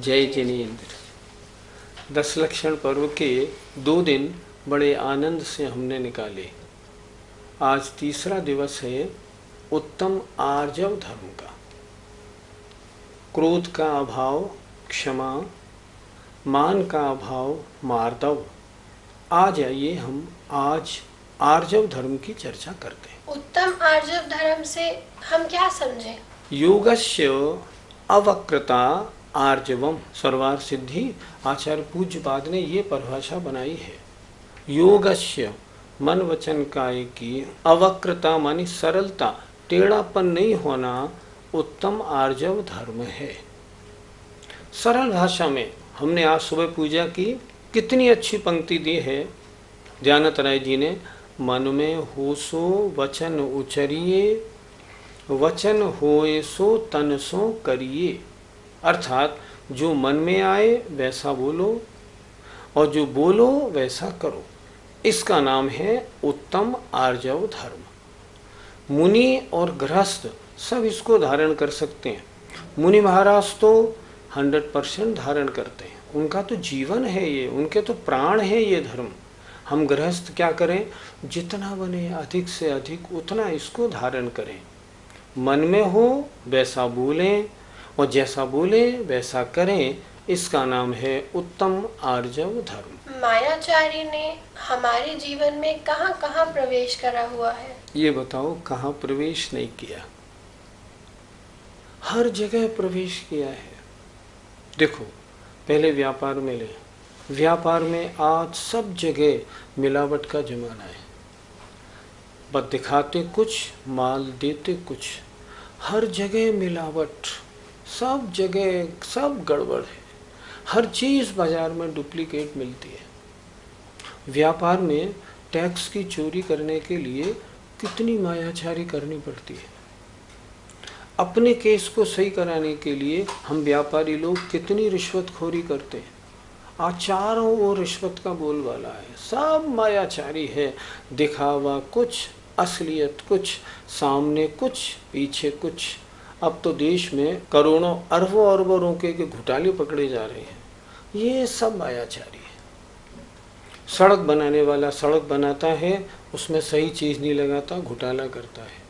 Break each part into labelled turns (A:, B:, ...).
A: जय जिनेन्द्र। 10 लक्षण पर्व के 2 दिन बड़े आनंद से हमने निकाले। आज तीसरा दिवस है उत्तम आर्जव धर्म का। क्रोध का अभाव क्षमा, मान का अभाव मार्दव। आ जाइए हम आज आर्जव धर्म की चर्चा करते हैं।
B: उत्तम आर्जव धर्म से हम क्या समझें?
A: योगस्य अवक्रता आर्जवम। सर्वार सिद्धि आचार्य पूज्यपाद ने ये परिभाषा बनाई है। योगस्य मन वचन काय की अवक्रता मानी सरलता, टेढ़ापन नहीं होना उत्तम आर्जव धर्म है। सरल भाषा में हमने आज सुबह पूजा की, कितनी अच्छी पंक्ति दी है ध्यानत राय जी ने। मन में हो सो वचन उचरिए, वचन होए सो तन सो करिए। अर्थात जो मन में आए वैसा बोलो और जो बोलो वैसा करो। इसका नाम है उत्तम आर्जव धर्म। मुनि और गृहस्थ सब इसको धारण कर सकते हैं। मुनि महाराज तो 100% धारण करते हैं, उनका तो जीवन है ये, उनके तो प्राण है ये धर्म। हम गृहस्थ क्या करें? जितना बने अधिक से अधिक उतना इसको धारण करें। मन में हो वैसा बोलें और जैसा बोले वैसा करें। इसका नाम है उत्तम आर्जव धर्म।
B: मायाचारी ने हमारे जीवन में कहां कहां प्रवेश करा हुआ है?
A: ये बताओ, कहां प्रवेश नहीं किया? हर जगह प्रवेश किया है। देखो, पहले व्यापार में ले, व्यापार में आज सब जगह मिलावट का जमाना है। बस दिखाते कुछ, माल देते कुछ। हर जगह मिलावट, सब जगह सब गड़बड़ है। हर चीज़ बाजार में डुप्लीकेट मिलती है। व्यापार में टैक्स की चोरी करने के लिए कितनी मायाचारी करनी पड़ती है। अपने केस को सही कराने के लिए हम व्यापारी लोग कितनी रिश्वतखोरी करते हैं। आज चारों ओर रिश्वत का बोलबाला है, सब मायाचारी है। दिखावा कुछ, असलियत कुछ, सामने कुछ, पीछे कुछ। अब तो देश में करोड़ों अरबों अरबों रुपए के घोटाले पकड़े जा रहे हैं। ये सब मायाचारी है। सड़क बनाने वाला सड़क बनाता है, उसमें सही चीज़ नहीं लगाता, घोटाला करता है।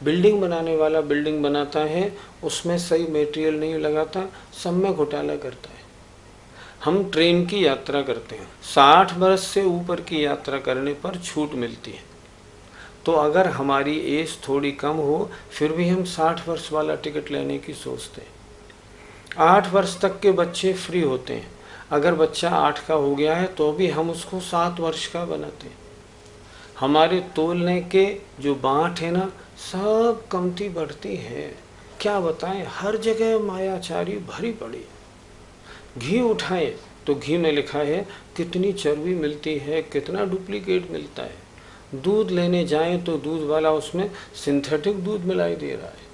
A: बिल्डिंग बनाने वाला बिल्डिंग बनाता है, उसमें सही मटेरियल नहीं लगाता, सब में घोटाला करता है। हम ट्रेन की यात्रा करते हैं, 60 वर्ष से ऊपर की यात्रा करने पर छूट मिलती है। तो अगर हमारी एज थोड़ी कम हो फिर भी हम 60 वर्ष वाला टिकट लेने की सोचते हैं। 8 वर्ष तक के बच्चे फ्री होते हैं। अगर बच्चा 8 का हो गया है तो भी हम उसको 7 वर्ष का बनाते हैं। हमारे तोलने के जो बाँट है ना, सब कमती बढ़ती है। क्या बताएं, हर जगह मायाचारी भरी पड़ी। घी उठाएं तो घी में लिखा है कितनी चर्बी मिलती है, कितना डुप्लीकेट मिलता है। दूध लेने जाएं तो दूध वाला उसमें सिंथेटिक दूध मिलाई दे रहा है।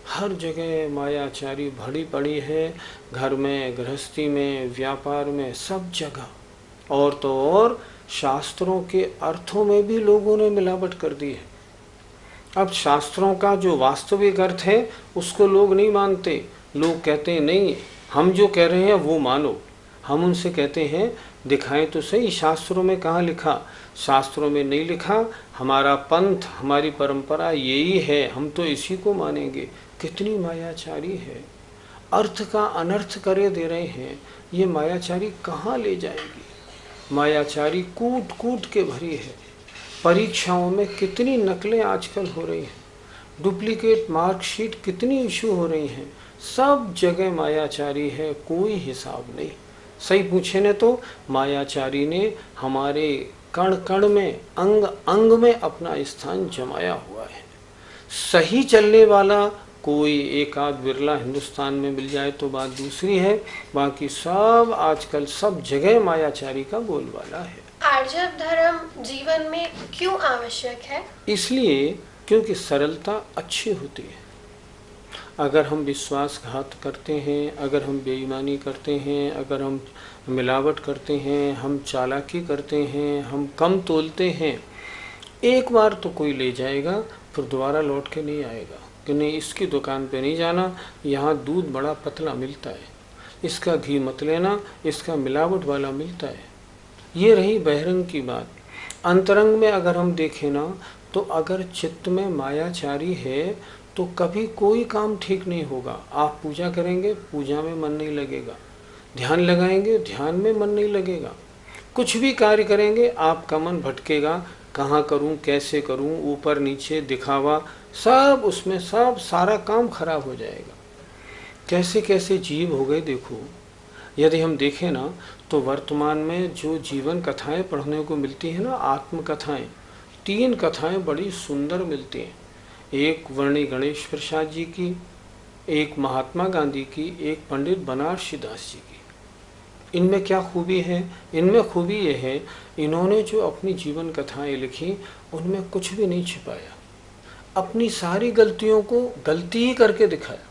A: हर जगह मायाचारी भरी पड़ी है, घर में, गृहस्थी में, व्यापार में, सब जगह। और तो और शास्त्रों के अर्थों में भी लोगों ने मिलावट कर दी है। अब शास्त्रों का जो वास्तविक अर्थ है उसको लोग नहीं मानते। लोग कहते हैं नहीं, हम जो कह रहे हैं वो मानो। हम उनसे कहते हैं दिखाएं तो सही, शास्त्रों में कहाँ लिखा? शास्त्रों में नहीं लिखा। हमारा पंथ, हमारी परंपरा यही है, हम तो इसी को मानेंगे। कितनी मायाचारी है, अर्थ का अनर्थ करे दे रहे हैं। ये मायाचारी कहाँ ले जाएगी? मायाचारी कूट कूट के भरी है। परीक्षाओं में कितनी नकलें आजकल हो रही हैं, डुप्लीकेट मार्कशीट कितनी इशू हो रही हैं। सब जगह मायाचारी है, कोई हिसाब नहीं। सही पूछे ने तो मायाचारी ने हमारे कण कण में, अंग अंग में अपना स्थान जमाया हुआ है। सही चलने वाला कोई एक आध बिरला हिंदुस्तान में मिल जाए तो बात दूसरी है, बाकी सब आजकल सब जगह मायाचारी का बोलबाला है।
B: आर्जव धर्म जीवन में क्यों आवश्यक है?
A: इसलिए क्योंकि सरलता अच्छी होती है। अगर हम विश्वासघात करते हैं, अगर हम बेईमानी करते हैं, अगर हम मिलावट करते हैं, हम चालाकी करते हैं, हम कम तोलते हैं, एक बार तो कोई ले जाएगा, फिर दोबारा लौट के नहीं आएगा कि नहीं इसकी दुकान पे नहीं जाना, यहाँ दूध बड़ा पतला मिलता है। इसका घी मत लेना, इसका मिलावट वाला मिलता है। ये रही बहिरंग की बात। अंतरंग में अगर हम देखें ना, तो अगर चित्त में मायाचारी है तो कभी कोई काम ठीक नहीं होगा। आप पूजा करेंगे, पूजा में मन नहीं लगेगा, ध्यान लगाएंगे, ध्यान में मन नहीं लगेगा, कुछ भी कार्य करेंगे आपका मन भटकेगा, कहाँ करूँ, कैसे करूँ, ऊपर नीचे दिखावा, सब उसमें सब सारा काम खराब हो जाएगा। कैसे कैसे जीव हो गए देखो। यदि हम देखें ना, तो वर्तमान में जो जीवन कथाएं पढ़ने को मिलती हैं ना, आत्मकथाएं, 3 कथाएं बड़ी सुंदर मिलती हैं। एक वर्णी गणेश प्रसाद जी की, एक महात्मा गांधी की, एक पंडित बनारसी दास जी की। इनमें क्या खूबी है? इनमें खूबी यह है, इन्होंने जो अपनी जीवन कथाएं लिखी उनमें कुछ भी नहीं छिपाया, अपनी सारी गलतियों को गलती ही करके दिखाया,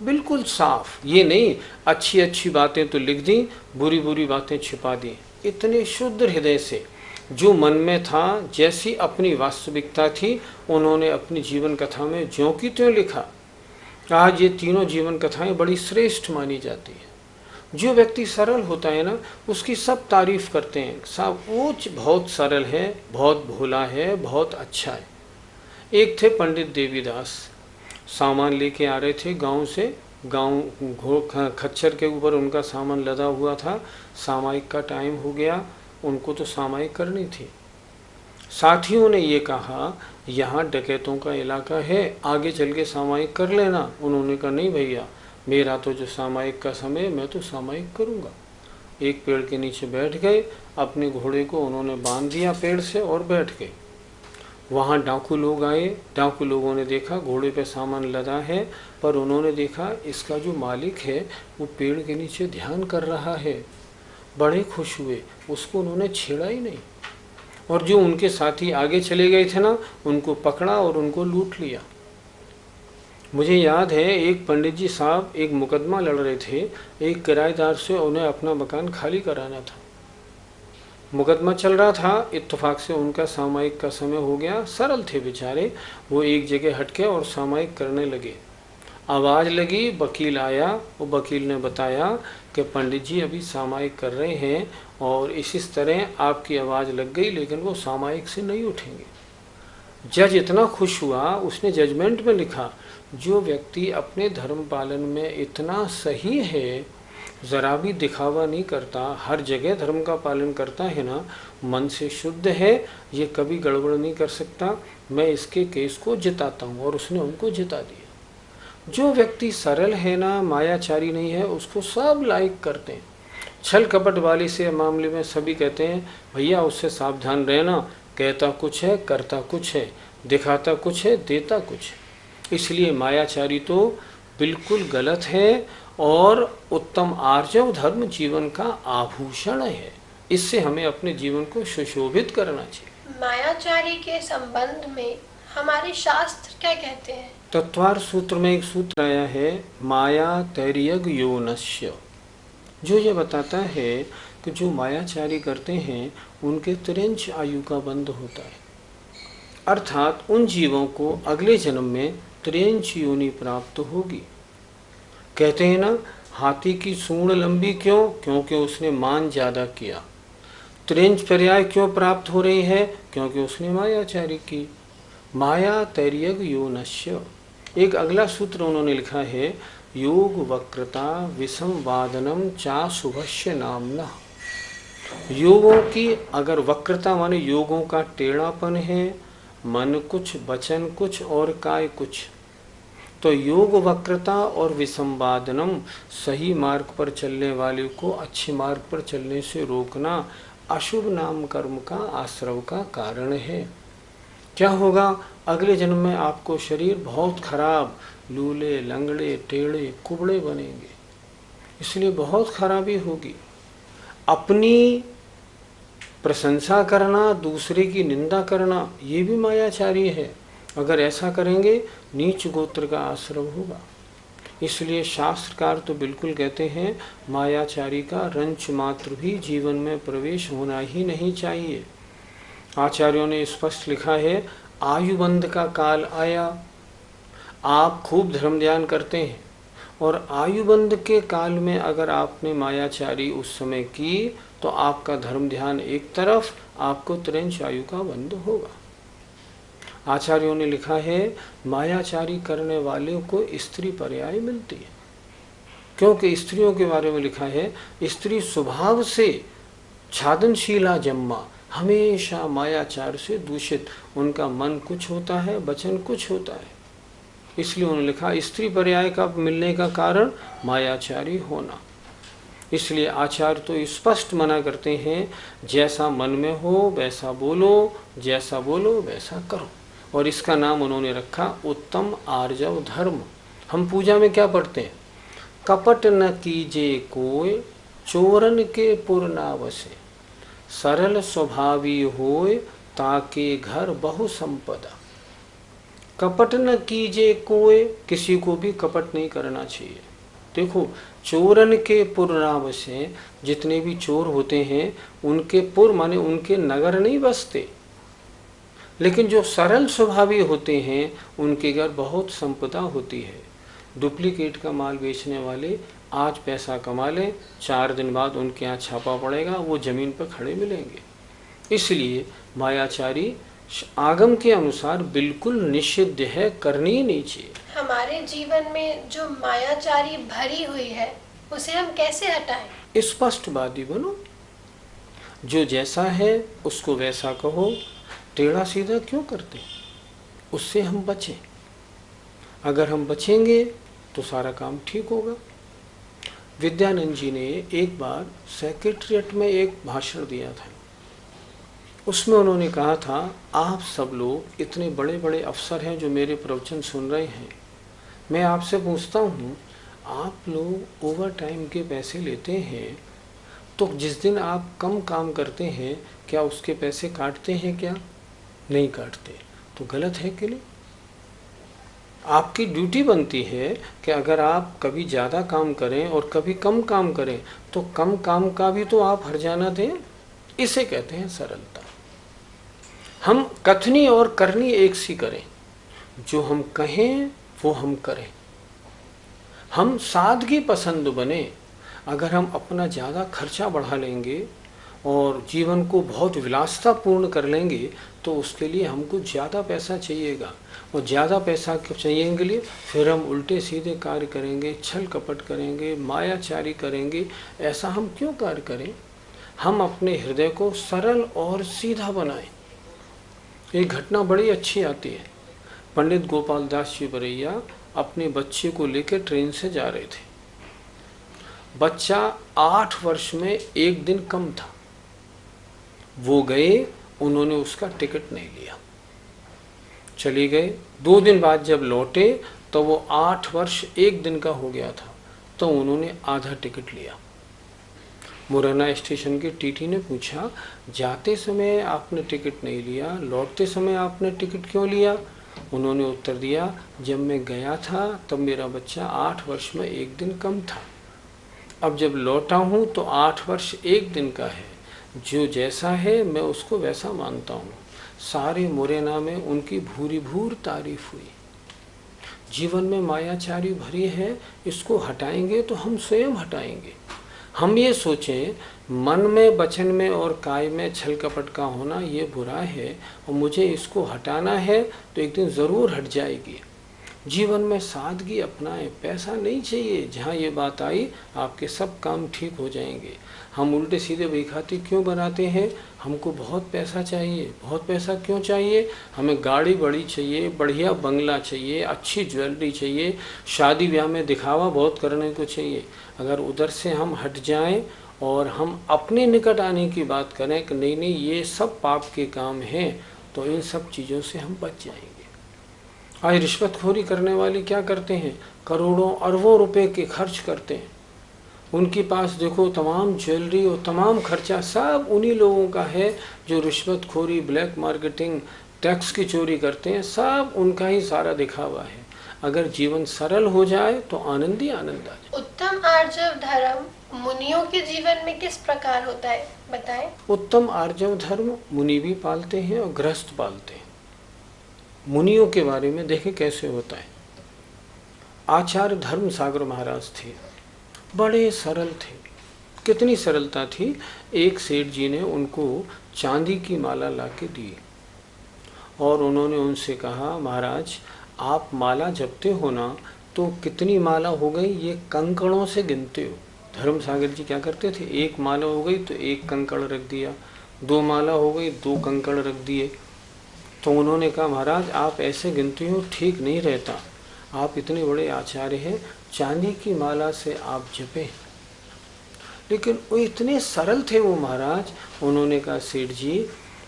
A: बिल्कुल साफ। ये नहीं अच्छी अच्छी बातें तो लिख दी, बुरी बुरी बातें छिपा दी। इतने शुद्ध हृदय से जो मन में था, जैसी अपनी वास्तविकता थी, उन्होंने अपनी जीवन कथा में ज्यों की त्यों लिखा। आज ये तीनों जीवन कथाएं बड़ी श्रेष्ठ मानी जाती है। जो व्यक्ति सरल होता है ना, उसकी सब तारीफ करते हैं, सब वो बहुत सरल है, बहुत भोला है, बहुत अच्छा है। एक थे पंडित देवीदास, सामान लेके आ रहे थे गांव से। गांव खच्चर के ऊपर उनका सामान लदा हुआ था। सामायिक का टाइम हो गया, उनको तो सामायिक करनी थी। साथियों ने ये कहा, यहाँ डकैतों का इलाका है, आगे चल के सामायिक कर लेना। उन्होंने कहा नहीं भैया, मेरा तो जो सामायिक का समय, मैं तो सामायिक करूँगा। एक पेड़ के नीचे बैठ गए, अपने घोड़े को उन्होंने बांध दिया पेड़ से और बैठ गए। वहाँ डाकू लोग आए। डाकू लोगों ने देखा घोड़े पे सामान लदा है, पर उन्होंने देखा इसका जो मालिक है वो पेड़ के नीचे ध्यान कर रहा है। बड़े खुश हुए, उसको उन्होंने छेड़ा ही नहीं। और जो उनके साथी आगे चले गए थे ना, उनको पकड़ा और उनको लूट लिया। मुझे याद है, एक पंडित जी साहब एक मुकदमा लड़ रहे थे एक किराएदार से, उन्हें अपना मकान खाली कराना था। मुकदमा चल रहा था, इत्तेफाक से उनका सामायिक का समय हो गया। सरल थे बेचारे, वो एक जगह हटके और सामायिक करने लगे। आवाज़ लगी, वकील आया। वो वकील ने बताया कि पंडित जी अभी सामायिक कर रहे हैं और इस तरह आपकी आवाज़ लग गई, लेकिन वो सामायिक से नहीं उठेंगे। जज इतना खुश हुआ, उसने जजमेंट में लिखा, जो व्यक्ति अपने धर्म पालन में इतना सही है, ज़रा भी दिखावा नहीं करता, हर जगह धर्म का पालन करता है ना, मन से शुद्ध है, ये कभी गड़बड़ नहीं कर सकता, मैं इसके केस को जिताता हूँ। और उसने उनको जिता दिया। जो व्यक्ति सरल है ना, मायाचारी नहीं है, उसको सब लाइक करते हैं। छल कपट वाले से मामले में सभी कहते हैं भैया उससे सावधान रहना, कहता कुछ है, करता कुछ है, दिखाता कुछ है, देता कुछ है। इसलिए मायाचारी तो बिल्कुल गलत है और उत्तम आर्जव धर्म जीवन का आभूषण है। इससे हमें अपने जीवन को सुशोभित करना चाहिए।
B: मायाचारी के संबंध में हमारे शास्त्र क्या कहते हैं?
A: तत्वार सूत्र में एक सूत्र आया है, माया तैर्यग योनस्य, जो ये बताता है कि जो मायाचारी करते हैं उनके तिरंच आयु का बंध होता है, अर्थात उन जीवों को अगले जन्म में तिरंच योनि प्राप्त होगी। कहते हैं ना, हाथी की सूंड लंबी क्यों? क्योंकि उसने मान ज्यादा किया। तिरंच पर्याय क्यों प्राप्त हो रही है? क्योंकि उसने मायाचारी की। माया तैर्यग योनस्य। एक अगला सूत्र उन्होंने लिखा है, योग वक्रता विषम वादनम चा शुभस्य नामना। योगों की अगर वक्रता माने योगों का टेढ़ापन है, मन कुछ, वचन कुछ और काय कुछ, तो योग वक्रता और विसंवादनम, सही मार्ग पर चलने वाले को अच्छे मार्ग पर चलने से रोकना अशुभ नाम कर्म का आश्रव का कारण है। क्या होगा? अगले जन्म में आपको शरीर बहुत खराब, लूले, लंगड़े, टेढ़े, कुबड़े बनेंगे। इसलिए बहुत खराबी होगी। अपनी प्रशंसा करना, दूसरे की निंदा करना, ये भी मायाचारी है। अगर ऐसा करेंगे नीच गोत्र का आश्रम होगा। इसलिए शास्त्रकार तो बिल्कुल कहते हैं मायाचारी का रंच मात्र भी जीवन में प्रवेश होना ही नहीं चाहिए। आचार्यों ने स्पष्ट लिखा है, आयुबंध का काल आया, आप खूब धर्म ध्यान करते हैं और आयुबंध के काल में अगर आपने मायाचारी उस समय की तो आपका धर्म ध्यान एक तरफ, आपको त्रिंश आयु का बंध होगा। आचार्यों ने लिखा है मायाचारी करने वाले को स्त्री पर्याय मिलती है, क्योंकि स्त्रियों के बारे में लिखा है स्त्री स्वभाव से छादनशीला जम्मा, हमेशा मायाचार से दूषित, उनका मन कुछ होता है, वचन कुछ होता है। इसलिए उन्होंने लिखा स्त्री पर्याय का मिलने का कारण मायाचारी होना। इसलिए आचार्य तो स्पष्ट मना करते हैं जैसा मन में हो वैसा बोलो, जैसा बोलो वैसा करो। और इसका नाम उन्होंने रखा उत्तम आर्जव धर्म। हम पूजा में क्या पढ़ते हैं? कपट न कीजे कोय चोरन के पुर ना बसे, सरल स्वभावी होय ताके घर बहु संपदा। कपट न कीजे कोय, किसी को भी कपट नहीं करना चाहिए। देखो चोरन के पुर ना बसे, जितने भी चोर होते हैं उनके पुर माने उनके नगर नहीं बसते, लेकिन जो सरल स्वभावी होते हैं उनके घर बहुत संपदा होती है। डुप्लीकेट का माल बेचने वाले आज पैसा कमा लें, 4 दिन बाद उनके यहाँ छापा पड़ेगा, वो जमीन पर खड़े मिलेंगे। इसलिए मायाचारी आगम के अनुसार बिल्कुल निषिद्ध है, करनी ही नहीं चाहिए।
B: हमारे जीवन में जो मायाचारी भरी हुई है उसे हम कैसे हटाएं?
A: स्पष्टवादी बनो, जो जैसा है उसको वैसा कहो, टेढ़ा सीधा क्यों करते? उससे हम बचें। अगर हम बचेंगे तो सारा काम ठीक होगा। विद्यानंद जी ने एक बार सेक्रेटरिएट में एक भाषण दिया था। उसमें उन्होंने कहा था आप सब लोग इतने बड़े बड़े अफसर हैं जो मेरे प्रवचन सुन रहे हैं, मैं आपसे पूछता हूँ आप लोग ओवर टाइम के पैसे लेते हैं तो जिस दिन आप कम काम करते हैं क्या उसके पैसे काटते हैं? क्या नहीं काटते। तो गलत है कि नहीं? आपकी ड्यूटी बनती है कि अगर आप कभी ज़्यादा काम करें और कभी कम काम करें तो कम काम का भी तो आप हर्जाना दें। इसे कहते हैं सरलता। हम कथनी और करनी एक सी करें, जो हम कहें वो हम करें। हम सादगी पसंद बने। अगर हम अपना ज़्यादा खर्चा बढ़ा लेंगे और जीवन को बहुत विलासता पूर्ण कर लेंगे तो उसके लिए हमको ज़्यादा पैसा चाहिएगा, और ज़्यादा पैसा चाहिए के लिए फिर हम उल्टे सीधे कार्य करेंगे, छल कपट करेंगे, मायाचारी करेंगे। ऐसा हम क्यों कार्य करें? हम अपने हृदय को सरल और सीधा बनाएं। एक घटना बड़ी अच्छी आती है। पंडित गोपाल दास जी बरैया अपने बच्चे को लेकर ट्रेन से जा रहे थे। बच्चा 8 वर्ष में 1 दिन कम था। वो गए, उन्होंने उसका टिकट नहीं लिया, चले गए। 2 दिन बाद जब लौटे तो वो 8 वर्ष 1 दिन का हो गया था, तो उन्होंने आधा टिकट लिया। मुरैना स्टेशन के टीटी ने पूछा जाते समय आपने टिकट नहीं लिया, लौटते समय आपने टिकट क्यों लिया? उन्होंने उत्तर दिया जब मैं गया था तब मेरा बच्चा 8 वर्ष में 1 दिन कम था, अब जब लौटा हूँ तो 8 वर्ष 1 दिन का है, जो जैसा है मैं उसको वैसा मानता हूँ। सारे मुरैना में उनकी भूरी भूर तारीफ हुई। जीवन में मायाचारी भरी है, इसको हटाएंगे तो हम स्वयं हटाएंगे। हम ये सोचें मन में, वचन में और काय में छल कपट का होना ये बुरा है और मुझे इसको हटाना है तो एक दिन ज़रूर हट जाएगी। जीवन में सादगी अपनाएं, पैसा नहीं चाहिए। जहाँ ये बात आई आपके सब काम ठीक हो जाएंगे। हम उल्टे सीधे बेखाती क्यों बनाते हैं? हमको बहुत पैसा चाहिए। बहुत पैसा क्यों चाहिए? हमें गाड़ी बड़ी चाहिए, बढ़िया बंगला चाहिए, अच्छी ज्वेलरी चाहिए, शादी ब्याह में दिखावा बहुत करने को चाहिए। अगर उधर से हम हट जाएं और हम अपने निकट आने की बात करें कि नहीं नहीं ये सब पाप के काम हैं, तो इन सब चीज़ों से हम बच जाएंगे। आज रिश्वतखोरी करने वाले क्या करते हैं? करोड़ों अरबों रुपए के खर्च करते हैं। उनके पास देखो तमाम ज्वेलरी और तमाम खर्चा सब उन्हीं लोगों का है जो रिश्वतखोरी, ब्लैक मार्केटिंग, टैक्स की चोरी करते हैं। सब उनका ही सारा दिखावा है। अगर जीवन सरल हो जाए तो आनंद ही आनंद आ जाए।
B: उत्तम आर्जव धर्म मुनियों के जीवन में किस प्रकार होता है, बताएं।
A: उत्तम आर्जव धर्म मुनि भी पालते हैं और गृहस्थ पालते हैं। मुनियों के बारे में देखें कैसे होता है। आचार्य धर्मसागर महाराज थे, बड़े सरल थे। कितनी सरलता थी, एक सेठ जी ने उनको चांदी की माला लाके दी और उन्होंने उनसे कहा, महाराज आप माला जपते हो ना, तो कितनी माला हो गई ये कंकड़ों से गिनते हो। धर्मसागर जी क्या करते थे, एक माला हो गई तो एक कंकड़ रख दिया, दो माला हो गई दो कंकड़ रख दिए। तो उन्होंने कहा, महाराज आप ऐसे गिनते हो ठीक नहीं रहता, आप इतने बड़े आचार्य हैं, चांदी की माला से आप जपें। लेकिन वो इतने सरल थे वो महाराज, उन्होंने कहा, सेठ जी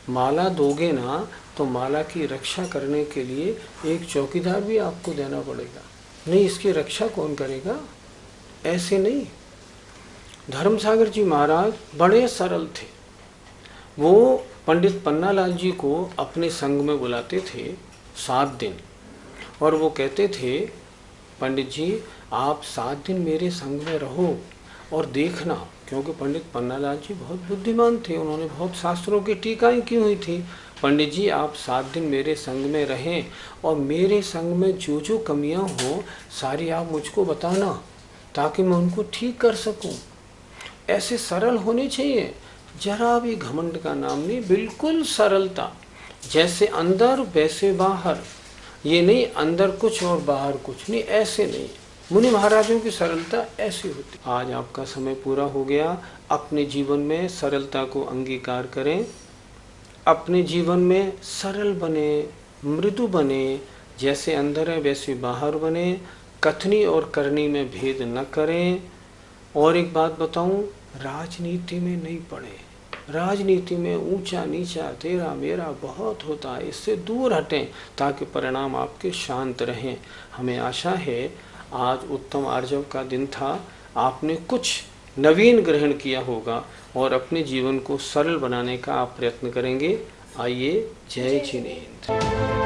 A: माला दोगे ना तो माला की रक्षा करने के लिए एक चौकीदार भी आपको देना पड़ेगा। नहीं, इसकी रक्षा कौन करेगा? ऐसे नहीं। धर्मसागर जी महाराज बड़े सरल थे। वो पंडित पन्नालाल जी को अपने संग में बुलाते थे 7 दिन, और वो कहते थे, पंडित जी आप 7 दिन मेरे संग में रहो और देखना, क्योंकि पंडित पन्नालाल जी बहुत बुद्धिमान थे, उन्होंने बहुत शास्त्रों की टीकाएं की हुई थी। पंडित जी आप 7 दिन मेरे संग में रहें और मेरे संग में जो जो कमियां हो सारी आप मुझको बताना, ताकि मैं उनको ठीक कर सकूं। ऐसे सरल होने चाहिए, जरा भी घमंड का नाम नहीं, बिल्कुल सरलता, जैसे अंदर वैसे बाहर। ये नहीं अंदर कुछ और बाहर कुछ नहीं, ऐसे नहीं। मुनि महाराजों की सरलता ऐसी होती। आज आपका समय पूरा हो गया। अपने जीवन में सरलता को अंगीकार करें, अपने जीवन में सरल बने, मृदु बने, जैसे अंदर है वैसे बाहर बने, कथनी और करनी में भेद न करें। और एक बात बताऊं, राजनीति में नहीं पड़े। राजनीति में ऊंचा नीचा तेरा मेरा बहुत होता है, इससे दूर हटें ताकि परिणाम आपके शांत रहें। हमें आशा है आज उत्तम आर्जव का दिन था, आपने कुछ नवीन ग्रहण किया होगा और अपने जीवन को सरल बनाने का आप प्रयत्न करेंगे। आइए, जय जिनेंद्र।